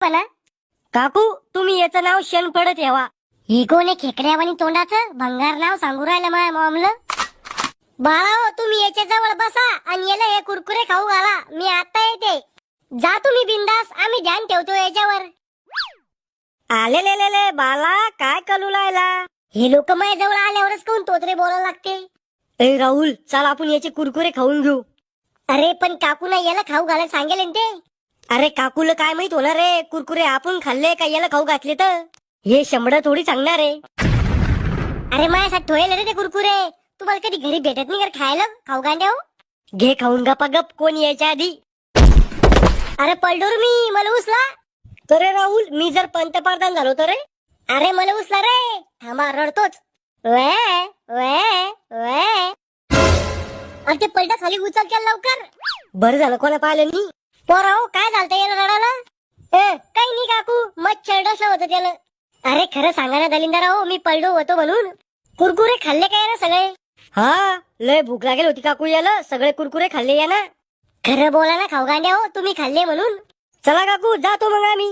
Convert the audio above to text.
मला काकू तुम्ही याचं नाव शेणफळ ठेवा. ही कोण आहे खेकड्यावानी तोंडाचं भंगार नाव सांगू राहिलं माझ्या मॉमलं. बाळाओ तुम्ही याच्या जवळ बसा आणि याला हे कुरकुरे खाऊ घाला. मी आता येते. जा तुम्ही बिंदास, आम्ही ध्यान ठेवतो याच्यावर. आले बाला काय कलू लायला. हे लोक माझ्या जवळ आल्यावरच कोण तोत्रे बोलायला लागते. ए राहुल चल आपण याचे कुरकुरे खाऊन घेऊ. अरे पण काकूना याला खाऊ घालायला सांगेल ना ते. अरे काकूला काय माहित होणार रे कुरकुरे आपण खाल्ले का याला खाऊ घातले तर. हे शंभर थोडी सांगणार आहे. अरे माझ्यासाठी ठोयल रे ते कुरकुरे. तुम्हाला कधी घरी भेटत नाही का खायला खाऊ गांड्या. घे खाऊन गप्पा गप कोण यायच्या आधी. अरे पलडोर मी मला उचला. तर राहुल मी जर पंतप्रधान झालो तर रे. अरे मला उचला रे. थांबा रडतोच. वे वे वे. अरे ते पलटा खाली उचल केला लवकर. बरं झालं कोणा पाहिलं मी. पोराओ काय झालं याला रडायला. काही नाही काकू मच्छर डसला होतं त्याला. अरे खरं सांगा ना दलिंदराओ मी पलडो होतो म्हणून. कुरकुरे खाल्ले काय ना सगळे. हा लय भूक लागेल होती काकू याला सगळे कुरकुरे खाल्ले या ना. खरं बोला ना खाऊ गांड्या हो तुम्ही खाल्ले म्हणून. चला काकू जातो मग आम्ही.